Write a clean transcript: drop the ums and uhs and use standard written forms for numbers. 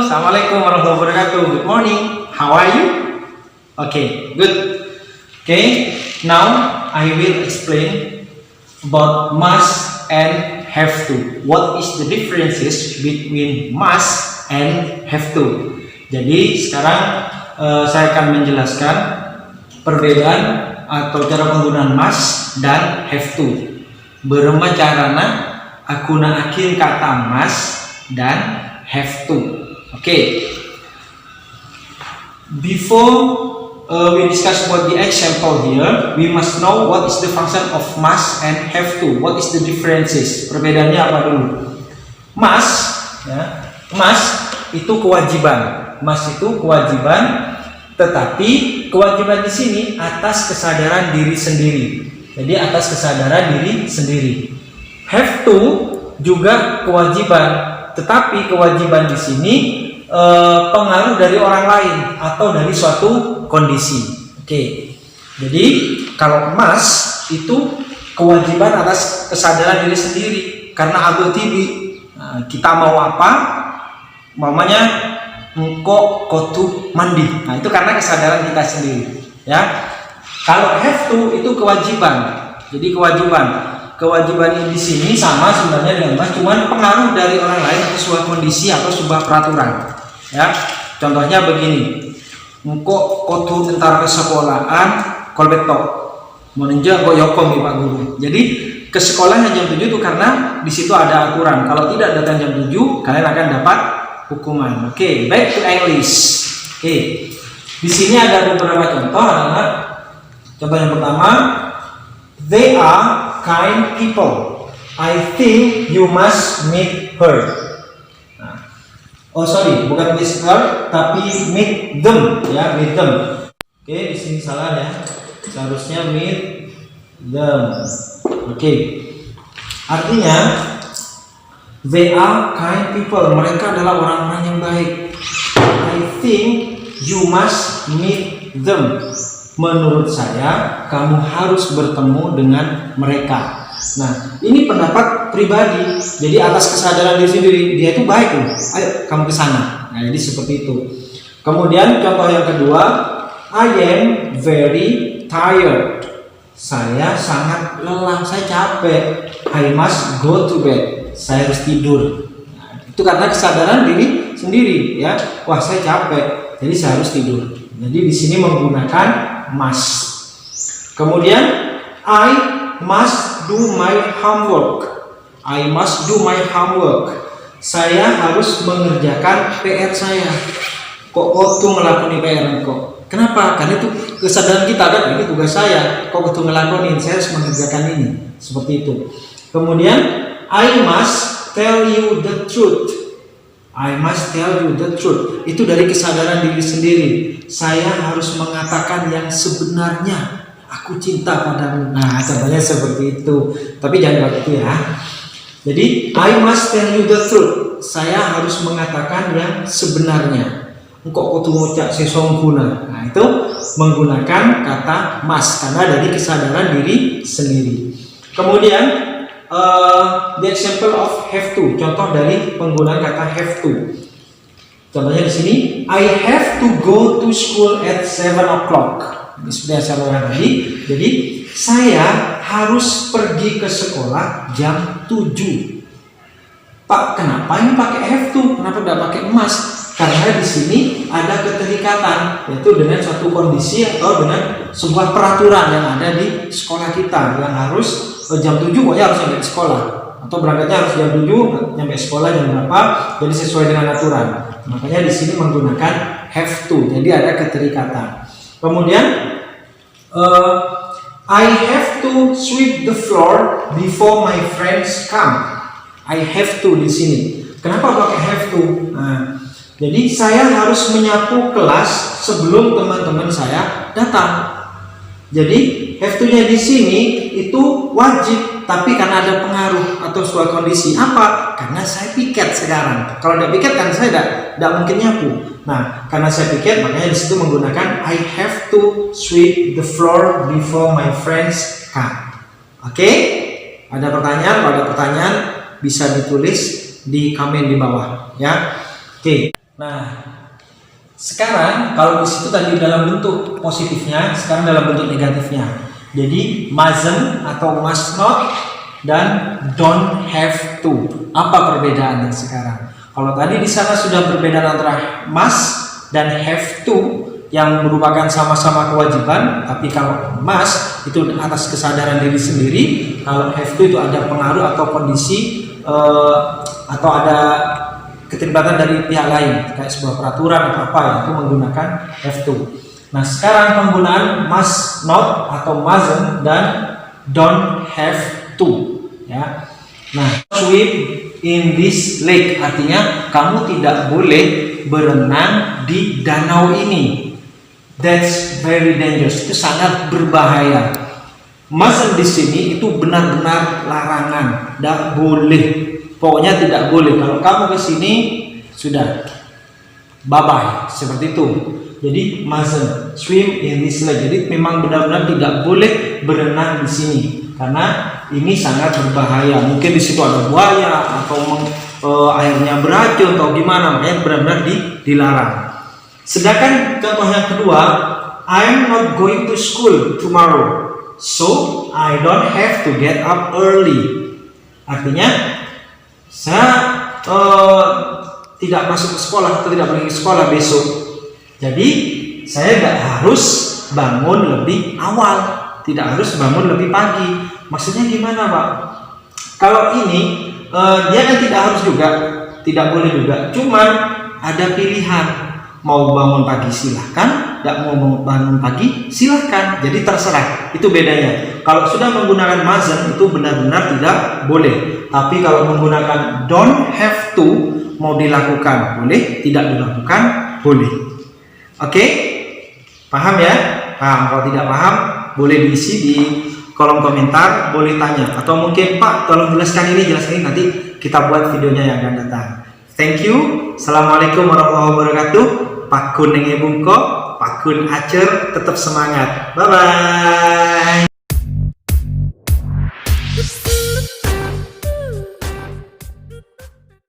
Assalamualaikum warahmatullahi wabarakatuh. Good morning. How are you? Okay, good. Okay, now I will explain about must and have to. What is the differences between must and have to? Jadi sekarang saya akan menjelaskan perbedaan atau cara penggunaan must dan have to. Berema carana aku naakin kata must dan have to. Okay. Before we discuss about the example here, we must know what is the function of must and have to. What is the differences? Perbedaannya apa dulu? Must, ya, must itu kewajiban. Must itu kewajiban, tetapi kewajiban di sini atas kesadaran diri sendiri. Jadi atas kesadaran diri sendiri. Have to juga kewajiban. Tetapi kewajiban di sini pengaruh dari orang lain atau dari suatu kondisi. Oke. Jadi kalau must itu kewajiban atas kesadaran diri sendiri. Karena aku kita mau apa? Mamanya engkau kotu mandi. Nah, itu karena kesadaran kita sendiri, ya. Kalau have to itu kewajiban. Jadi kewajiban ini di sini sama sebenarnya dengan must, cuman pengaruh dari orang lain atau sebuah kondisi atau sebuah peraturan, ya. Contohnya begini, engkau kotu entar ke sekolahan kolbetok menenja kok yokom nih Pak Guru. Jadi ke sekolahnya jam 7 itu karena di situ ada aturan. Kalau tidak datang jam 7 kalian akan dapat hukuman. Oke, back to English. Oke. Di sini ada beberapa contoh anak-anak. Contoh yang pertama, they are kind people. I think you must meet her. Nah, oh sorry, bukan meet her, tapi meet them, ya, meet them. Oke, di sini salah ya. Seharusnya meet them. Oke. Artinya, they are kind people. Mereka adalah orang-orang yang baik. I think you must meet them. Menurut saya, kamu harus bertemu dengan mereka. Nah, ini pendapat pribadi. Jadi atas kesadaran diri sendiri, dia itu baik loh. Ayo, kamu ke sana. Nah, jadi seperti itu. Kemudian contoh yang kedua, I am very tired. Saya sangat lelah, saya capek. I must go to bed. Saya harus tidur. Nah, itu karena kesadaran diri sendiri, ya. Wah, saya capek, jadi saya harus tidur. Jadi di sini menggunakan must. Kemudian I must do my homework. I must do my homework. Saya harus mengerjakan PR saya. Kok tuh melakukan PR kok? Kenapa? Karena itu kesadaran kita kan, ini tugas saya. Kok tuh ngelakuin? Saya harus mengerjakan ini. Seperti itu. Kemudian I must tell you the truth. I must tell you the truth. Itu dari kesadaran diri sendiri. Saya harus mengatakan yang sebenarnya. Aku cinta padamu. Nah, contohnya seperti itu. Tapi jangan begitu ya. Jadi, I must tell you the truth. Saya harus mengatakan yang sebenarnya. Engkau kudu ngucap sesongkuna. Nah, itu menggunakan kata must karena dari kesadaran diri sendiri. Kemudian the example of have to, contoh dari penggunaan kata have to. Contohnya di sini, I have to go to school at 7 o'clock. Ini sudah saya ulang tadi. Jadi saya harus pergi ke sekolah jam 7. Pak, kenapa ini pakai have to? Kenapa tidak pakai must? Karena di sini ada keterikatan, yaitu dengan suatu kondisi atau dengan sebuah peraturan yang ada di sekolah kita yang harus jam 7 pokoknya harus sampai sekolah, atau berangkatnya harus jam 7 nyampe sekolah jam berapa, jadi sesuai dengan aturan. Makanya di sini menggunakan have to, jadi ada keterikatan. Kemudian I have to sweep the floor before my friends come. I have to di sini. Kenapa pakai have to? Nah, jadi saya harus menyapu kelas sebelum teman-teman saya datang. Jadi have to-nya di sini itu wajib, tapi karena ada pengaruh atau suatu kondisi apa? Karena saya piket sekarang. Kalau tidak piket kan saya tidak mungkin nyapu. Nah, karena saya piket makanya di situ menggunakan I have to sweep the floor before my friends come. Oke? Ada pertanyaan? Kalau ada pertanyaan bisa ditulis di komen di bawah, ya. Oke. Nah, sekarang kalau di situ tadi dalam bentuk positifnya, sekarang dalam bentuk negatifnya. Jadi mustn't atau must not dan don't have to. Apa perbedaannya sekarang? Kalau tadi di sana sudah berbeda antara must dan have to yang merupakan sama-sama kewajiban, tapi kalau must itu atas kesadaran diri sendiri, kalau have to itu ada pengaruh atau kondisi atau ada keterlibatan dari pihak lain kayak sebuah peraturan atau apa ya, itu menggunakan have to. Nah, sekarang penggunaan must not atau mustn't dan don't have to ya. Nah, swim in this lake artinya kamu tidak boleh berenang di danau ini. That's very dangerous. Itu sangat berbahaya. Mustn't di sini itu benar-benar larangan, tidak boleh. Pokoknya tidak boleh. Kalau kamu ke sini sudah bye bye seperti itu. Jadi mustn't swim in this lake. Jadi memang benar-benar tidak boleh berenang di sini karena ini sangat berbahaya. Mungkin di situ ada buaya atau airnya beracun atau gimana, makanya benar-benar dilarang. Sedangkan contoh yang kedua, I'm not going to school tomorrow, so I don't have to get up early. Artinya saya tidak masuk ke sekolah atau tidak pergi ke sekolah besok. Jadi saya tidak harus bangun lebih awal, tidak harus bangun lebih pagi. Maksudnya gimana, Pak? Kalau ini dia kan tidak harus juga, tidak boleh juga. Cuman ada pilihan. Mau bangun pagi silahkan, tidak mau bangun pagi silahkan. Jadi terserah. Itu bedanya. Kalau sudah menggunakan mustn't itu benar-benar tidak boleh. Tapi kalau menggunakan don't have to, mau dilakukan boleh, tidak dilakukan boleh. Oke? Paham ya? Paham. Kalau tidak paham boleh diisi di kolom komentar, boleh tanya. Atau mungkin Pak tolong jelaskan ini nanti kita buat videonya yang akan datang. Thank you. Assalamualaikum warahmatullahi wabarakatuh. Pak Kun Bungko, Pak Kun Acer, tetap semangat. Bye bye.